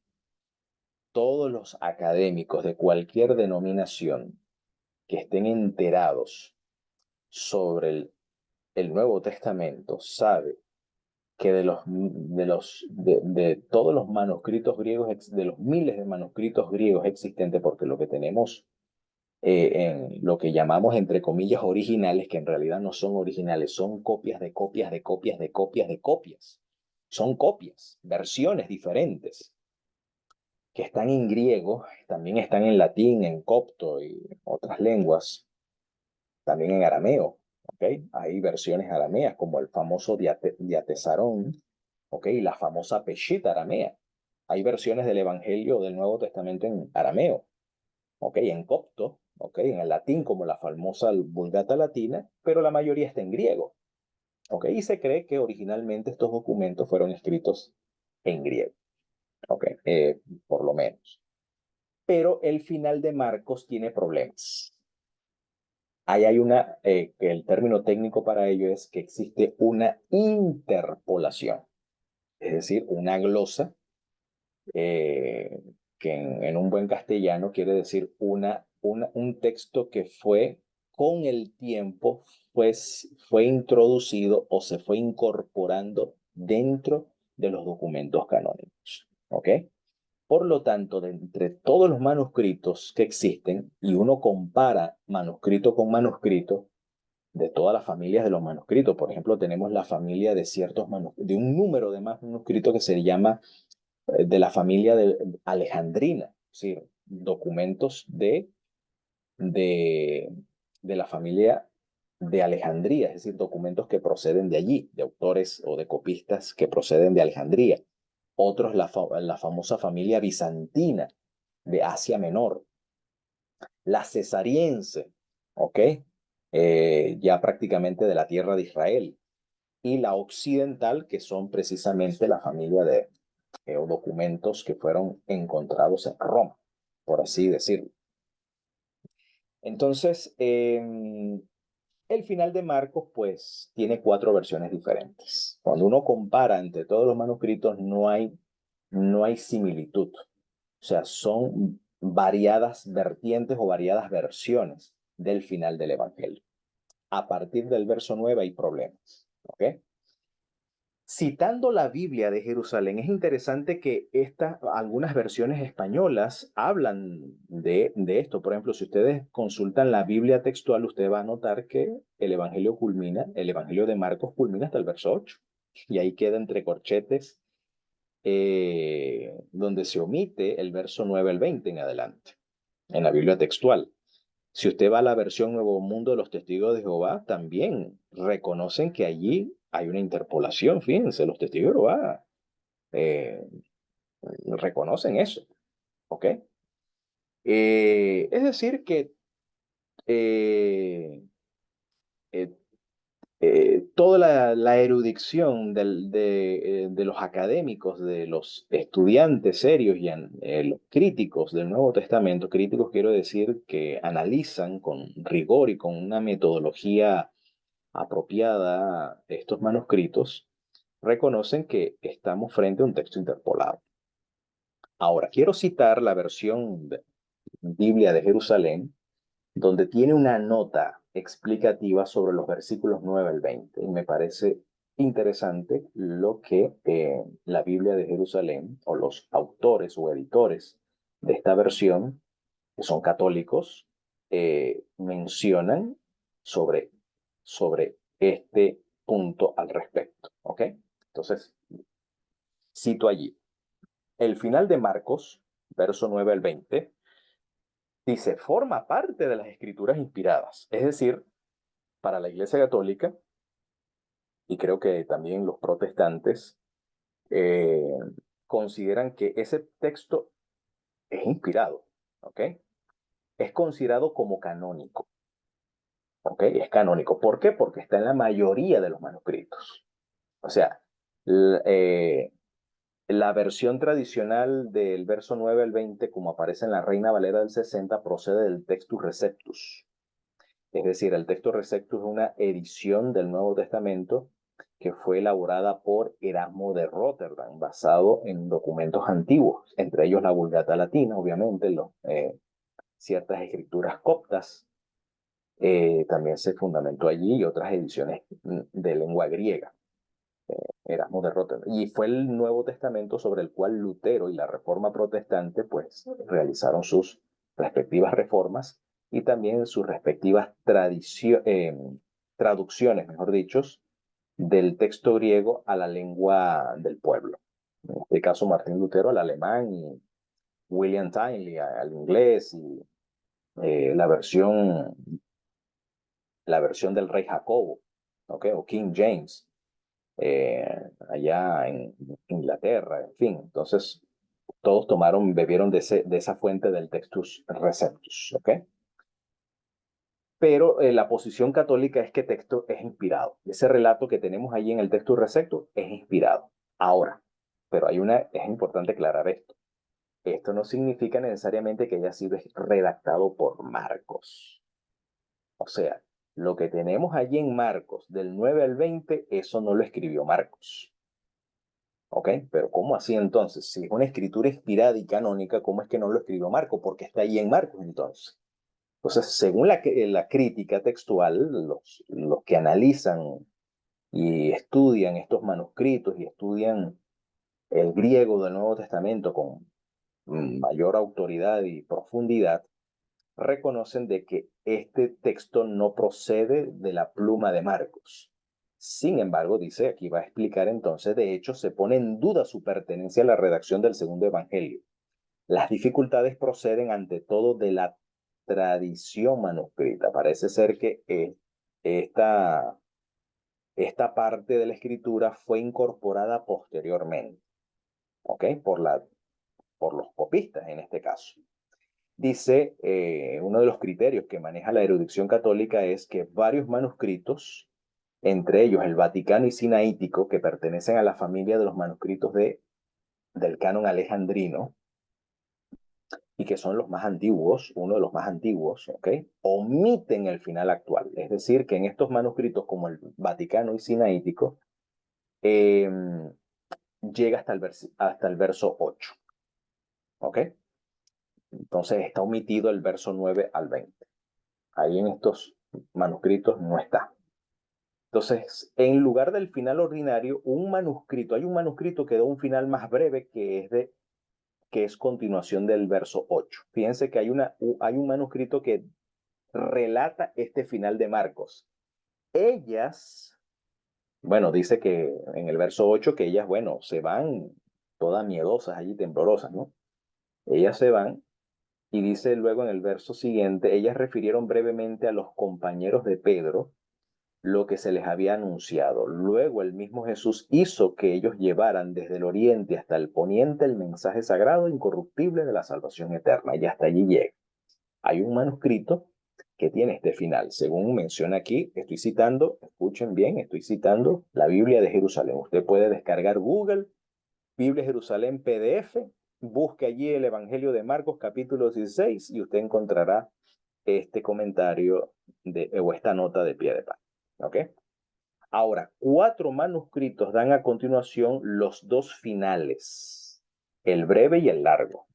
Todos los académicos de cualquier denominación que estén enterados sobre el Nuevo Testamento sabe que de todos los manuscritos griegos, de los miles de manuscritos griegos existentes, porque lo que tenemos en lo que llamamos entre comillas originales, que en realidad no son originales, son copias de copias de copias de copias de copias. Son copias, versiones diferentes, que están en griego, también están en latín, en copto y otras lenguas, también en arameo. ¿Okay? Hay versiones arameas como el famoso Diatesarón, ¿okay? Y la famosa Peshitta aramea. Hay versiones del Evangelio del Nuevo Testamento en arameo, ¿okay? En copto, ¿okay? En el latín como la famosa Vulgata latina, pero la mayoría está en griego, ¿okay? Y se cree que originalmente estos documentos fueron escritos en griego, ¿okay? Por lo menos. Pero el final de Marcos tiene problemas. Ahí hay que el término técnico para ello es que existe una interpolación, es decir, una glosa, eh, que en un buen castellano quiere decir un texto que fue con el tiempo, fue introducido o se fue incorporando dentro de los documentos canónicos. ¿Ok? Por lo tanto, de entre todos los manuscritos que existen, y uno compara manuscrito con manuscrito, de todas las familias de los manuscritos. Por ejemplo, tenemos la familia de ciertos manuscritos, de un número de más manuscritos que se llama de la familia de alejandrina, es decir, documentos de, de la familia de Alejandría, es decir, documentos que proceden de allí, de autores o de copistas que proceden de Alejandría. Otros, la famosa familia bizantina de Asia Menor, la cesariense, ¿ok? Ya prácticamente de la tierra de Israel, y la occidental, que son precisamente la familia de documentos que fueron encontrados en Roma, por así decirlo. Entonces, el final de Marcos, pues, tiene 4 versiones diferentes. Cuando uno compara entre todos los manuscritos, no hay similitud. O sea, son variadas vertientes o variadas versiones del final del Evangelio. A partir del verso 9 hay problemas. ¿Ok? Citando la Biblia de Jerusalén, es interesante que algunas versiones españolas hablan de esto. Por ejemplo, si ustedes consultan la Biblia textual, usted va a notar que el Evangelio de Marcos culmina hasta el verso 8. Y ahí queda entre corchetes, donde se omite el verso 9 al 20 en adelante, en la Biblia textual. Si usted va a la versión Nuevo Mundo de los Testigos de Jehová, también reconocen que allí hay una interpolación. Fíjense, los Testigos de Jehová eh, reconocen eso, ¿ok? Es decir, que eh, eh, toda la erudición de los académicos, de los estudiantes serios y los críticos del Nuevo Testamento, críticos quiero decir que analizan con rigor y con una metodología apropiada estos manuscritos, reconocen que estamos frente a un texto interpolado. Ahora, quiero citar la versión de Biblia de Jerusalén, donde tiene una nota explicativa sobre los versículos 9 al 20, y me parece interesante lo que la Biblia de Jerusalén o los autores o editores de esta versión, que son católicos, mencionan sobre este punto al respecto. ¿Ok? Entonces, cito allí. El final de Marcos, verso 9 al 20, dice, forma parte de las escrituras inspiradas. Es decir, para la Iglesia Católica, y creo que también los protestantes, eh, consideran que ese texto es inspirado, ¿ok? Es considerado como canónico, ¿ok? Es canónico. ¿Por qué? Porque está en la mayoría de los manuscritos. O sea, la versión tradicional del verso 9 al 20, como aparece en la Reina Valera del 60, procede del Textus Receptus. Es decir, el Textus Receptus es una edición del Nuevo Testamento que fue elaborada por Erasmo de Rotterdam, basado en documentos antiguos, entre ellos la Vulgata Latina, obviamente, ciertas escrituras coptas, también se fundamentó allí y otras ediciones de lengua griega. Erasmo de Rotterdam. Y fue el Nuevo Testamento sobre el cual Lutero y la Reforma Protestante pues realizaron sus respectivas reformas y también sus respectivas traducciones, mejor dicho, del texto griego a la lengua del pueblo. En este caso, Martín Lutero al alemán y William Tiley al inglés y la versión del rey Jacobo, ¿okay? O King James, allá en Inglaterra, en fin. Entonces, todos bebieron de esa fuente del Textus Receptus, ¿ok? Pero la posición católica es que texto es inspirado. Ese relato que tenemos allí en el Textus Receptus es inspirado. Ahora, pero es importante aclarar esto. Esto no significa necesariamente que haya sido redactado por Marcos. O sea, lo que tenemos allí en Marcos del 9 al 20, eso no lo escribió Marcos. ¿Ok? Pero ¿cómo así entonces? Si es una escritura inspirada y canónica, ¿cómo es que no lo escribió Marcos? Porque está ahí en Marcos entonces. Entonces, según la crítica textual, los que analizan y estudian estos manuscritos y estudian el griego del Nuevo Testamento con mayor autoridad y profundidad, reconocen de que este texto no procede de la pluma de Marcos. Sin embargo, dice, aquí va a explicar entonces, de hecho, se pone en duda su pertenencia a la redacción del segundo evangelio. Las dificultades proceden ante todo de la tradición manuscrita. Parece ser que esta, esta parte de la escritura fue incorporada posteriormente, ¿ok? Por los copistas en este caso. Dice, uno de los criterios que maneja la erudición católica es que varios manuscritos, entre ellos el Vaticano y Sinaítico, que pertenecen a la familia de los manuscritos del canon alejandrino, y que son los más antiguos, uno de los más antiguos, ¿ok? Omiten el final actual. Es decir, que en estos manuscritos como el Vaticano y Sinaítico, llega hasta el verso 8, ¿ok? Entonces está omitido el verso 9 al 20. Ahí en estos manuscritos no está. Entonces, en lugar del final ordinario, hay un manuscrito que da un final más breve que es continuación del verso 8. Fíjense que hay un manuscrito que relata este final de Marcos. Ellas, bueno, dice que en el verso 8 que ellas, bueno, se van todas miedosas allí, temblorosas, ¿no? Ellas se van y dice luego en el verso siguiente, ellas refirieron brevemente a los compañeros de Pedro lo que se les había anunciado. Luego el mismo Jesús hizo que ellos llevaran desde el oriente hasta el poniente el mensaje sagrado e incorruptible de la salvación eterna. Y hasta allí llega. Hay un manuscrito que tiene este final. Según menciona aquí, estoy citando, escuchen bien, estoy citando la Biblia de Jerusalén. Usted puede descargar Google, Biblia de Jerusalén PDF, busque allí el Evangelio de Marcos capítulo 16 y usted encontrará este comentario o esta nota de pie de página. ¿Ok? Ahora, 4 manuscritos dan a continuación los dos finales, el breve y el largo.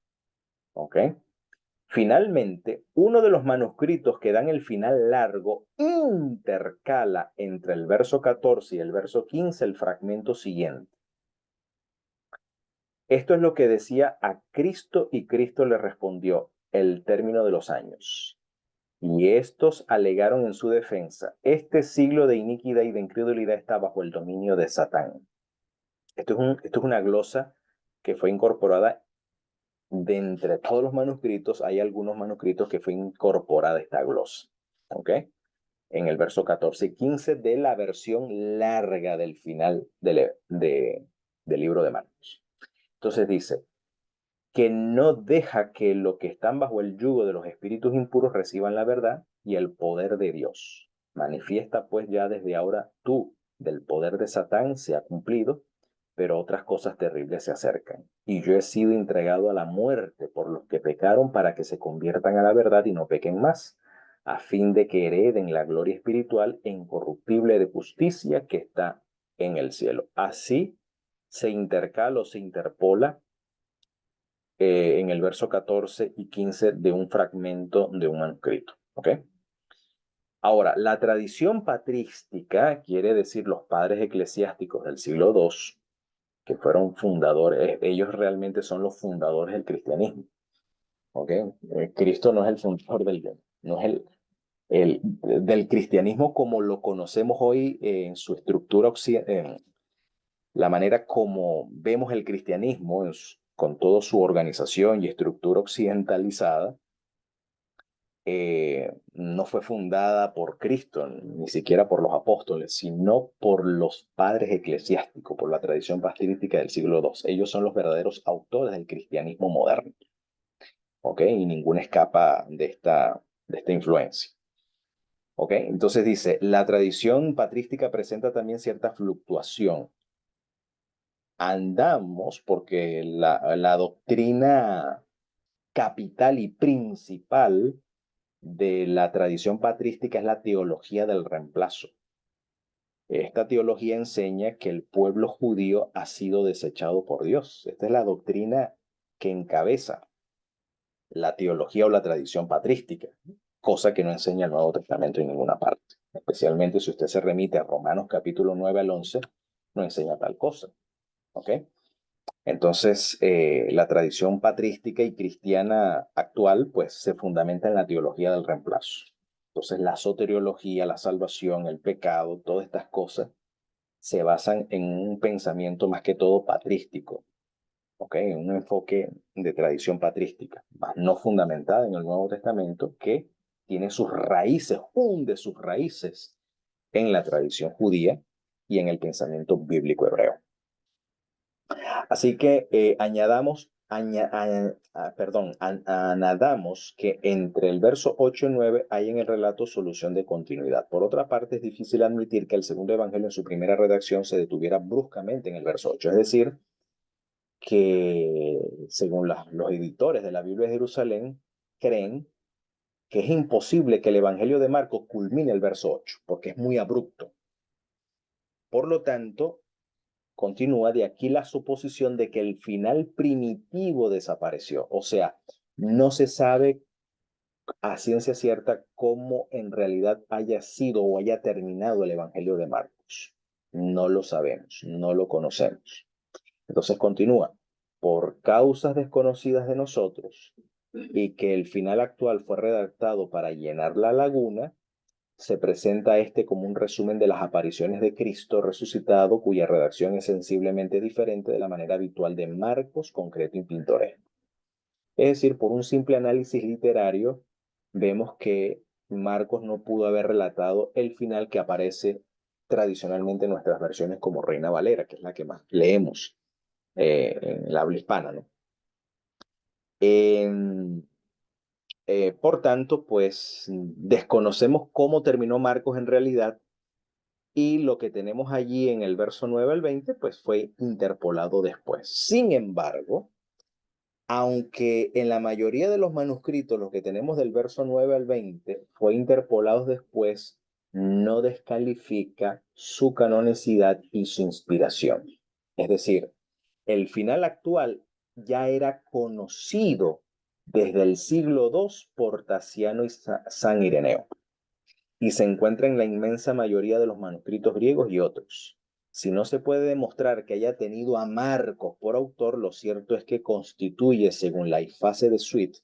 ¿Ok? Finalmente, uno de los manuscritos que dan el final largo intercala entre el verso 14 y el verso 15 el fragmento siguiente. Esto es lo que decía a Cristo y Cristo le respondió el término de los años. Y estos alegaron en su defensa, este siglo de iniquidad y de incredulidad está bajo el dominio de Satán. Esto es una glosa que fue incorporada de entre todos los manuscritos. Hay algunos manuscritos que fue incorporada esta glosa, ¿ok? En el verso 14 y 15 de la versión larga del final del libro de Marcos. Entonces dice, que no deja que los que están bajo el yugo de los espíritus impuros reciban la verdad y el poder de Dios. Manifiesta pues ya desde ahora tú del poder de Satán se ha cumplido, pero otras cosas terribles se acercan. Y yo he sido entregado a la muerte por los que pecaron para que se conviertan a la verdad y no pequen más, a fin de que hereden la gloria espiritual e incorruptible de justicia que está en el cielo. Así se intercala o se interpola en el verso 14 y 15 de un fragmento de un manuscrito. ¿Ok? Ahora, la tradición patrística, quiere decir los padres eclesiásticos del siglo II, que fueron fundadores, ellos realmente son los fundadores del cristianismo. ¿Ok? Cristo no es el fundador no es del cristianismo como lo conocemos hoy en su estructura occidental, la manera como vemos el cristianismo con toda su organización y estructura occidentalizada, no fue fundada por Cristo, ni siquiera por los apóstoles, sino por los padres eclesiásticos, por la tradición patrística del siglo II. Ellos son los verdaderos autores del cristianismo moderno, ¿ok? Y ninguno escapa de esta influencia. ¿Ok? Entonces dice, la tradición patrística presenta también cierta fluctuación. Andamos porque la doctrina capital y principal de la tradición patrística es la teología del reemplazo. Esta teología enseña que el pueblo judío ha sido desechado por Dios. Esta es la doctrina que encabeza la teología o la tradición patrística, cosa que no enseña el Nuevo Testamento en ninguna parte. Especialmente si usted se remite a Romanos capítulo 9 al 11, no enseña tal cosa. ¿Ok? Entonces, la tradición patrística y cristiana actual, pues, se fundamenta en la teología del reemplazo. Entonces, la soteriología, la salvación, el pecado, todas estas cosas se basan en un pensamiento más que todo patrístico, ¿ok? En un enfoque de tradición patrística, más no fundamentada en el Nuevo Testamento, que tiene sus raíces, hunde sus raíces en la tradición judía y en el pensamiento bíblico hebreo. Así que añadamos que entre el verso 8 y 9 hay en el relato solución de continuidad. Por otra parte, es difícil admitir que el segundo evangelio en su primera redacción se detuviera bruscamente en el verso 8. Es decir, que según los editores de la Biblia de Jerusalén, creen que es imposible que el evangelio de Marcos culmine el verso 8, porque es muy abrupto. Por lo tanto, continúa de aquí la suposición de que el final primitivo desapareció. O sea, no se sabe a ciencia cierta cómo en realidad haya sido o haya terminado el Evangelio de Marcos. No lo sabemos, no lo conocemos. Entonces continúa, por causas desconocidas de nosotros y que el final actual fue redactado para llenar la laguna, se presenta este como un resumen de las apariciones de Cristo resucitado, cuya redacción es sensiblemente diferente de la manera habitual de Marcos, concreto y pintoresco. Es decir, por un simple análisis literario, vemos que Marcos no pudo haber relatado el final que aparece tradicionalmente en nuestras versiones como Reina Valera, que es la que más leemos en el habla hispana, ¿no? Por tanto, pues desconocemos cómo terminó Marcos en realidad, y lo que tenemos allí en el verso 9 al 20, pues fue interpolado después. Sin embargo, aunque en la mayoría de los manuscritos, los que tenemos del verso 9 al 20, fue interpolado después, no descalifica su canonicidad y su inspiración. Es decir, el final actual ya era conocido desde el siglo II por Tasiano y San Ireneo, y se encuentra en la inmensa mayoría de los manuscritos griegos y otros. Si no se puede demostrar que haya tenido a Marcos por autor, lo cierto es que constituye, según la Ifase de Sweet,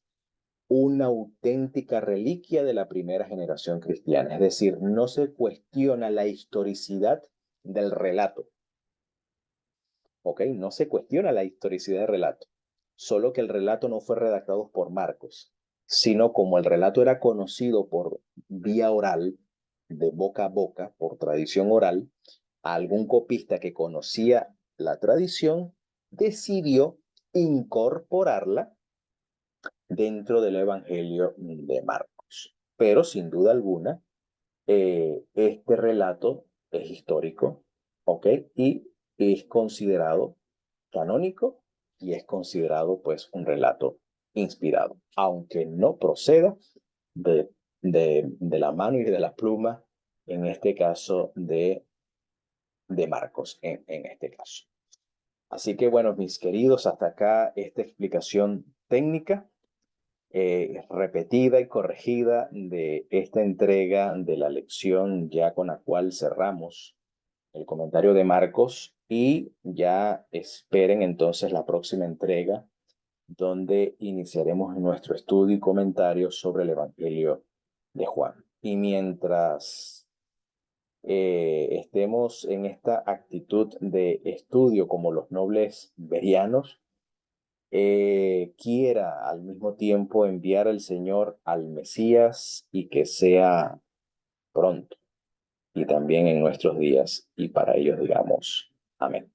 una auténtica reliquia de la primera generación cristiana. Es decir, no se cuestiona la historicidad del relato. ¿Ok? No se cuestiona la historicidad del relato. Solo que el relato no fue redactado por Marcos, sino como el relato era conocido por vía oral, de boca a boca, por tradición oral, algún copista que conocía la tradición decidió incorporarla dentro del Evangelio de Marcos. Pero sin duda alguna, este relato es histórico, ¿ok? Y es considerado canónico y es considerado pues un relato inspirado, aunque no proceda de la mano y de la pluma, en este caso de Marcos, en este caso. Así que bueno, mis queridos, hasta acá esta explicación técnica repetida y corregida de esta entrega de la lección ya con la cual cerramos el comentario de Marcos y ya esperen entonces la próxima entrega donde iniciaremos nuestro estudio y comentario sobre el Evangelio de Juan. Y mientras estemos en esta actitud de estudio como los nobles berianos, quiera al mismo tiempo enviar el Señor al Mesías y que sea pronto y también en nuestros días y para ellos digamos amén.